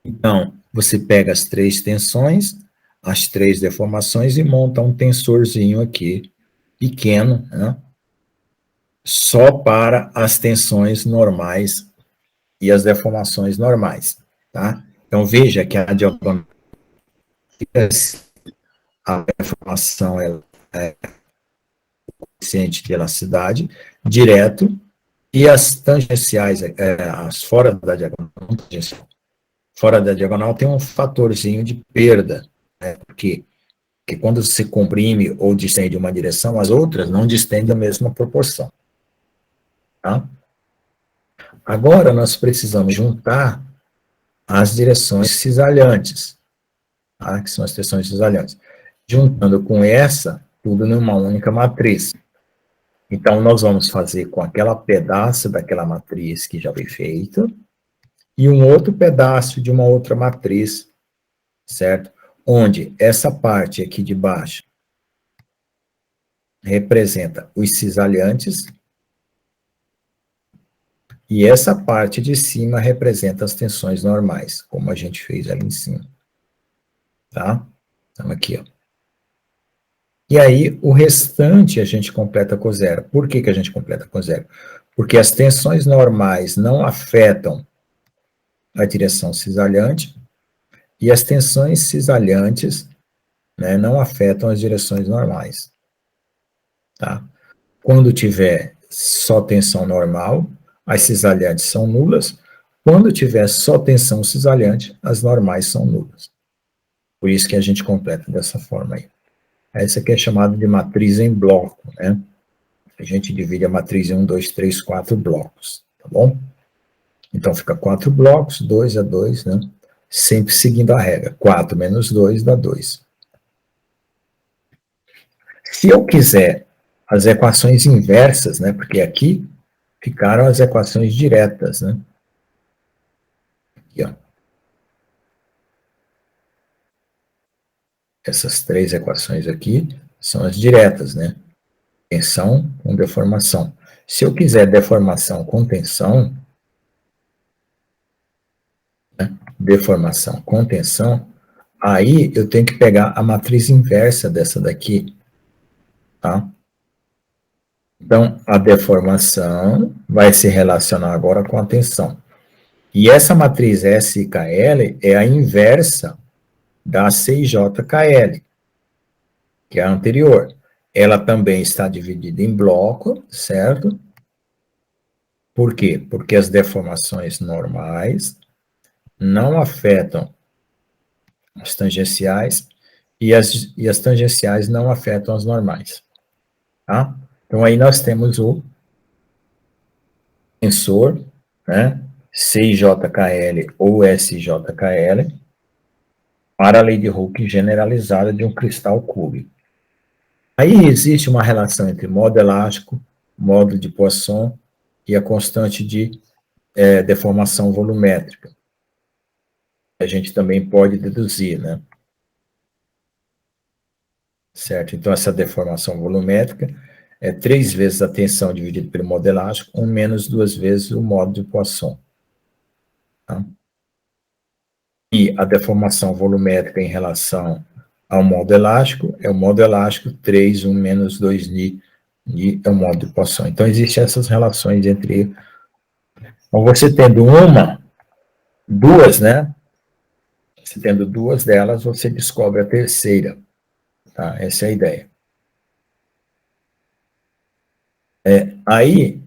Então, você pega as três tensões, as três deformações e monta um tensorzinho aqui, pequeno, né? Só para as tensões normais e as deformações normais, tá? Então, veja que a diagonal, a deformação é coeficiente de elasticidade, direto, e as tangenciais, as fora da diagonal, fora da diagonal tem um fatorzinho de perda, né? Porque quando se comprime ou distende uma direção, as outras não distendem a mesma proporção. Tá? Agora, nós precisamos juntar as direções cisalhantes, tá? Que são as direções cisalhantes. Juntando com essa, tudo numa única matriz. Então, nós vamos fazer com aquela pedaço daquela matriz que já foi feito, e um outro pedaço de uma outra matriz, certo? Onde essa parte aqui de baixo representa os cisalhantes, e essa parte de cima representa as tensões normais, como a gente fez ali em cima. Tá? Então, aqui, ó. E aí, o restante a gente completa com zero. Por que a gente completa com zero? Porque as tensões normais não afetam a direção cisalhante, e as tensões cisalhantes, né, não afetam as direções normais. Tá? Quando tiver só tensão normal, as cisalhantes são nulas. Quando tiver só tensão cisalhante, as normais são nulas. Por isso que a gente completa dessa forma aí. Essa aqui é chamada de matriz em bloco, né? A gente divide a matriz em 1, 2, 3, 4 blocos, tá bom? Então, fica 4 blocos, 2 a 2, né? Sempre seguindo a regra. 4 menos 2 dá 2. Se eu quiser as equações inversas, né? Porque aqui ficaram as equações diretas, né? Aqui, ó. Essas três equações aqui são as diretas, né? Tensão com deformação. Se eu quiser deformação com tensão, né? Deformação com tensão, aí eu tenho que pegar a matriz inversa dessa daqui, tá? Então, a deformação vai se relacionar agora com a tensão. E essa matriz SIKL é a inversa da CIJKL, que é a anterior. Ela também está dividida em bloco, certo? Por quê? Porque as deformações normais não afetam as tangenciais e as tangenciais não afetam as normais. tá? Então, aí nós temos o tensor, né, CJKL ou SJKL, para a lei de Hooke generalizada de um cristal cúbico. Aí existe uma relação entre modo elástico, modo de Poisson e a constante de deformação volumétrica. A gente também pode deduzir, né? Certo? Então, essa deformação volumétrica é 3 vezes a tensão dividido pelo modo elástico, ou menos 2 vezes o modo de Poisson. Tá? E a deformação volumétrica em relação ao modo elástico é o modo elástico 3, 1 menos 2 ni é o modo de Poisson. Então, existem essas relações entre... Então, você tendo duas, né? Você tendo duas delas, você descobre a terceira. Tá? Essa é a ideia. Aí,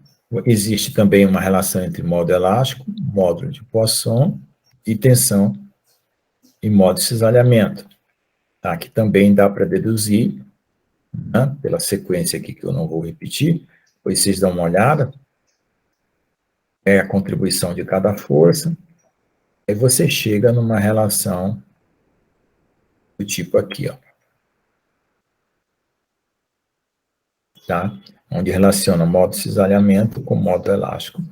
existe também uma relação entre modo elástico, módulo de Poisson, e tensão e modo de cisalhamento, tá? Que também dá para deduzir, né? Pela sequência aqui que eu não vou repetir, depois vocês dão uma olhada, é a contribuição de cada força, aí você chega numa relação do tipo aqui, ó, tá? Onde relaciona modo de cisalhamento com modo elástico,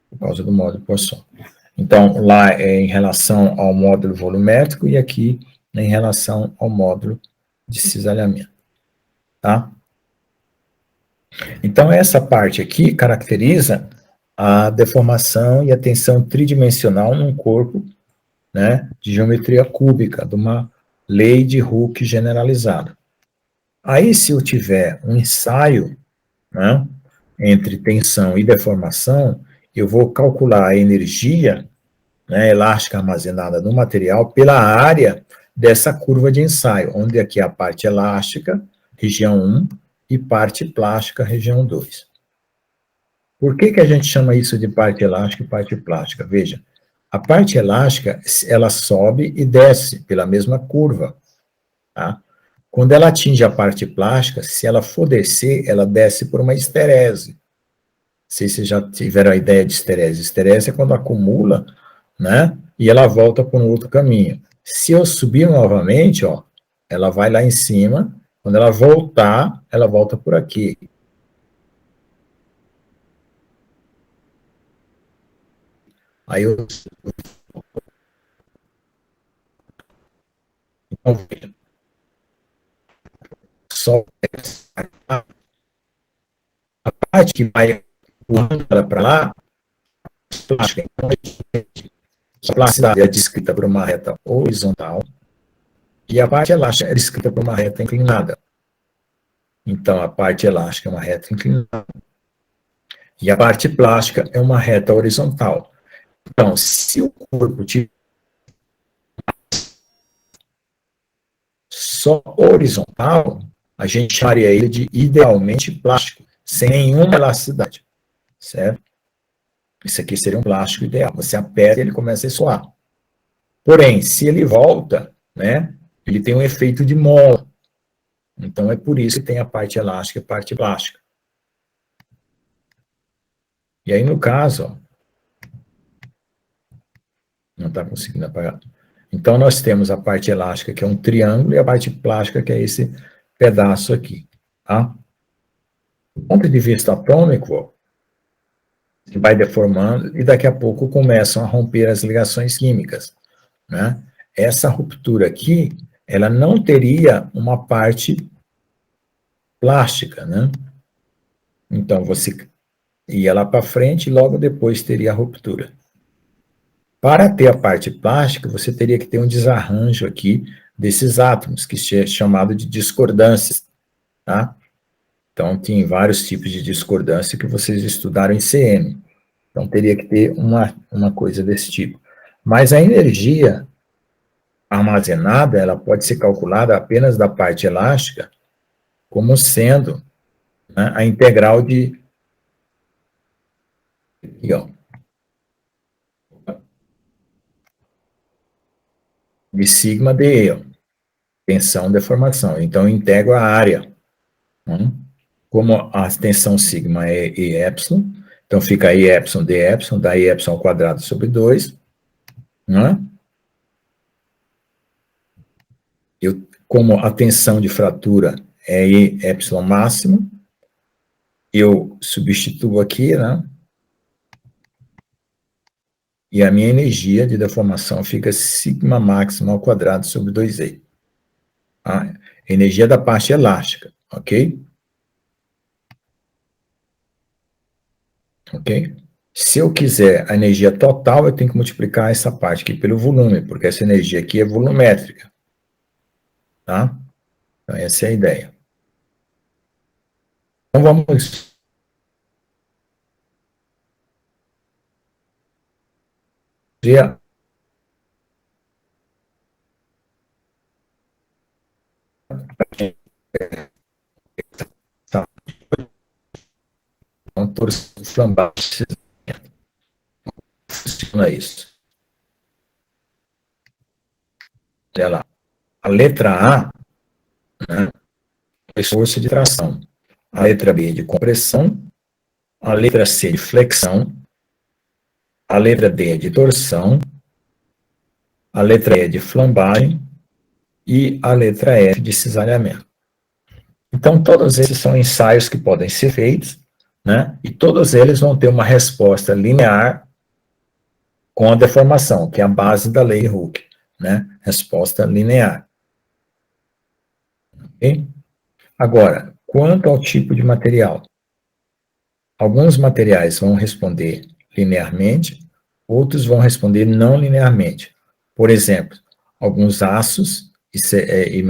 por causa do modo de Poisson. Então, lá é em relação ao módulo volumétrico e aqui em relação ao módulo de cisalhamento, tá? Então, essa parte aqui caracteriza a deformação e a tensão tridimensional num corpo, né, de geometria cúbica, de uma lei de Hooke generalizada. Aí, se eu tiver um ensaio, né, entre tensão e deformação, eu vou calcular a energia, né, elástica armazenada no material pela área dessa curva de ensaio, onde aqui é a parte elástica, região 1, e parte plástica, região 2. Por que que a gente chama isso de parte elástica e parte plástica? Veja, a parte elástica, ela sobe e desce pela mesma curva, tá? Quando ela atinge a parte plástica, se ela for descer, ela desce por uma esterese. Não sei se vocês já tiveram a ideia de esterese. Esterese é quando acumula, né? E ela volta por um outro caminho. Se eu subir novamente, ó, ela vai lá em cima. Quando ela voltar, ela volta por aqui. Aí eu então, só a parte que vai pulando para lá, plástica. Então, a plasticidade é descrita por uma reta horizontal e a parte elástica é descrita por uma reta inclinada. Então, a parte elástica é uma reta inclinada e a parte plástica é uma reta horizontal. Então, se o corpo tiver só horizontal, a gente chamaria ele de idealmente plástico, sem nenhuma elasticidade, certo? Isso aqui seria um plástico ideal. Você aperta e ele começa a escoar. Porém, se ele volta, né, ele tem um efeito de mola. Então, é por isso que tem a parte elástica e a parte plástica. E aí, no caso, ó, não está conseguindo apagar. Então, nós temos a parte elástica, que é um triângulo, e a parte plástica, que é esse pedaço aqui. Tá? Do ponto de vista atômico, ó, vai deformando, e daqui a pouco começam a romper as ligações químicas. Né? Essa ruptura aqui, ela não teria uma parte plástica, né? Então, você ia lá para frente e logo depois teria a ruptura. Para ter a parte plástica, você teria que ter um desarranjo aqui desses átomos, que é chamado de discordâncias, tá? Então, tem vários tipos de discordância que vocês estudaram em CM. Então, teria que ter uma coisa desse tipo. Mas a energia armazenada, ela pode ser calculada apenas da parte elástica, como sendo, né, a integral de... Aqui, ó, de sigma dE, ó, tensão, deformação. Então, eu integro a área. como a tensão sigma é E epsilon, então fica I epsilon D epsilon, dá I epsilon ao quadrado sobre 2, né? Como a tensão de fratura é E epsilon máximo, eu substituo aqui, né? E a minha energia de deformação fica sigma máxima ao quadrado sobre 2E. Tá? Energia da parte elástica, ok? Ok? Se eu quiser a energia total, eu tenho que multiplicar essa parte aqui pelo volume, porque essa energia aqui é volumétrica. Tá? Então, essa é a ideia. Então, vamos... Então, todos os flambados funciona isso. Olha lá. A letra A, né, é força de tração. A letra B é de compressão. A letra C é de flexão. A letra D é de torção. A letra E é de flambagem. E a letra F de cisalhamento. Então, todos esses são ensaios que podem ser feitos, né? E todos eles vão ter uma resposta linear com a deformação, que é a base da lei Hooke, né? Resposta linear. Okay? Agora, quanto ao tipo de material, alguns materiais vão responder linearmente, outros vão responder não linearmente. Por exemplo, alguns aços e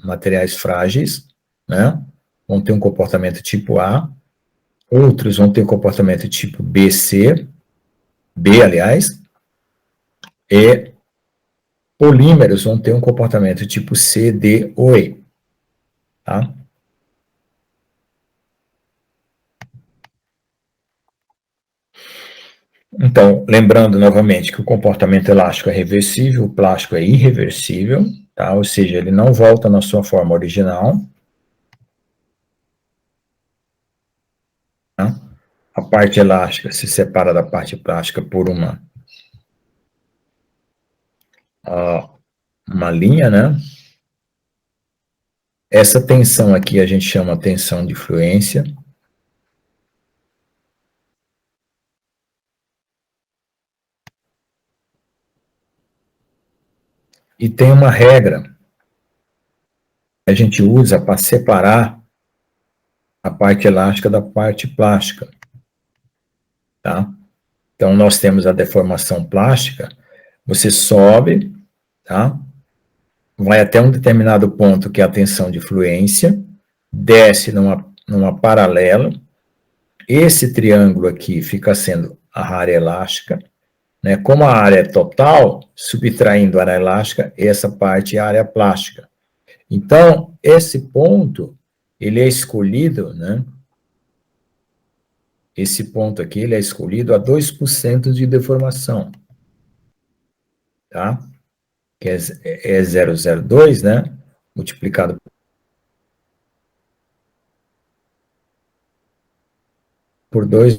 materiais frágeis, né, vão ter um comportamento tipo A, outros vão ter um comportamento tipo B, aliás, e polímeros vão ter um comportamento tipo C, D ou E. Tá? Então, lembrando novamente que o comportamento elástico é reversível, o plástico é irreversível, tá? Ou seja, ele não volta na sua forma original. Tá? A parte elástica se separa da parte plástica por uma linha, né? Essa tensão aqui a gente chama tensão de fluência. E tem uma regra que a gente usa para separar a parte elástica da parte plástica. Tá? Então, nós temos a deformação plástica, você sobe, tá? Vai até um determinado ponto, que é a tensão de fluência, desce numa paralela, esse triângulo aqui fica sendo a área elástica, né? Como a área é total, subtraindo a área elástica, essa parte é a área plástica. Então, esse ponto, ele é escolhido, né? Esse ponto aqui, ele é escolhido a 2% de deformação, tá? Que é 0,02, né? Multiplicado por 2.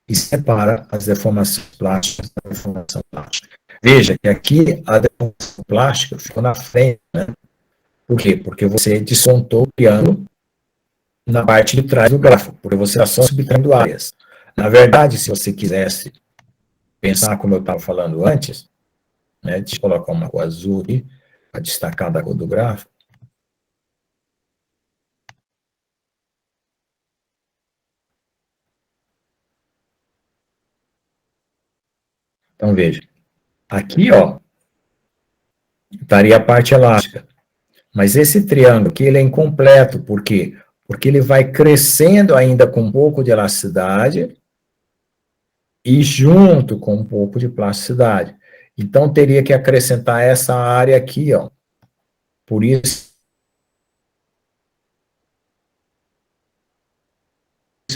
E separa as deformações plásticas da deformação plástica. Veja que aqui a deformação plástica ficou na frente, né? Por quê? Porque você descontou o triângulo na parte de trás do gráfico, porque você está só subtraindo áreas. Na verdade, se você quisesse pensar como eu estava falando antes, né? Deixa eu colocar uma cor azul aqui, para destacar da cor do gráfico. Então, veja. Aqui, ó, estaria a parte elástica. Mas esse triângulo aqui, ele é incompleto. Por quê? Porque ele vai crescendo ainda com um pouco de elasticidade e junto com um pouco de plasticidade. Então, teria que acrescentar essa área aqui, ó. Por isso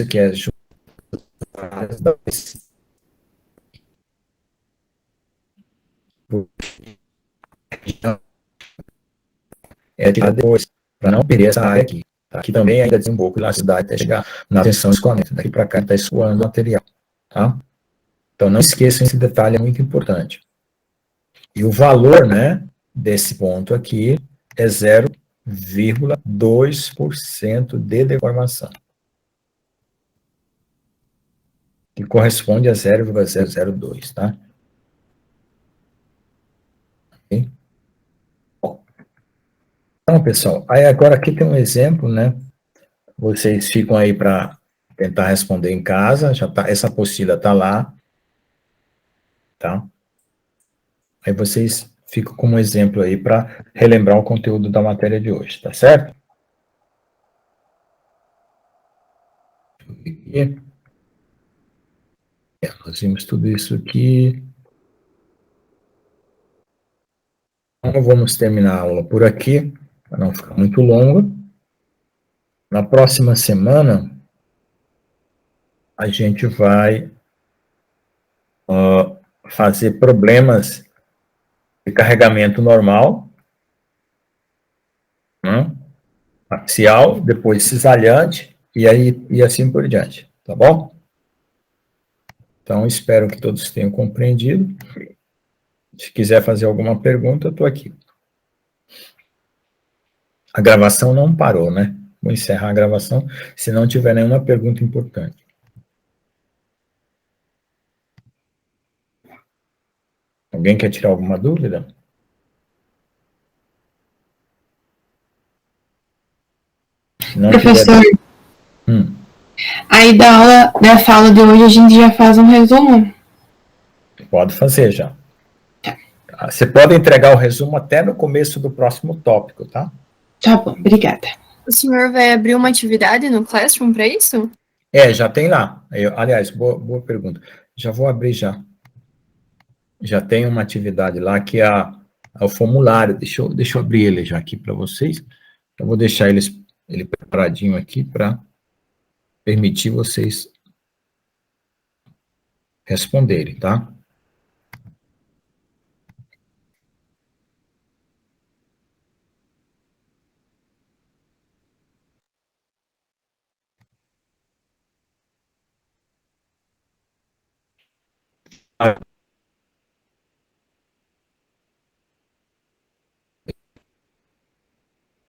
que é tirar depois, para não perder essa área aqui. Aqui também ainda tem um pouco de elasticidade até chegar na tensão de escoamento. Daqui para cá está escoando o material. Tá? Então não esqueçam, esse detalhe é muito importante. E o valor, né, desse ponto aqui é 0,2% de deformação, que corresponde a 0,002, tá? Ok? Então, pessoal, aí agora aqui tem um exemplo, né? Vocês ficam aí para tentar responder em casa, já tá, essa apostila está lá, tá? Aí vocês ficam como exemplo aí para relembrar o conteúdo da matéria de hoje, tá certo? E, nós vimos tudo isso aqui. Então, vamos terminar a aula por aqui, para não ficar muito longo. Na próxima semana, a gente vai fazer problemas de carregamento normal, né? Axial, depois cisalhante, e assim por diante, tá bom? Então, espero que todos tenham compreendido. Se quiser fazer alguma pergunta, eu estou aqui. A gravação não parou, né? Vou encerrar a gravação, se não tiver nenhuma pergunta importante. Alguém quer tirar alguma dúvida? Se não Professor, tiver... aí da aula, da fala de hoje, a gente já faz um resumo? Pode fazer já. Você pode entregar o resumo até no começo do próximo tópico, tá? Tá bom, obrigada. O senhor vai abrir uma atividade no Classroom para isso? Já tem lá. Aliás, boa pergunta. Já vou abrir já. Já tem uma atividade lá que é o formulário. Deixa eu abrir ele já aqui para vocês. Eu vou deixar ele preparadinho aqui para permitir vocês responderem, tá?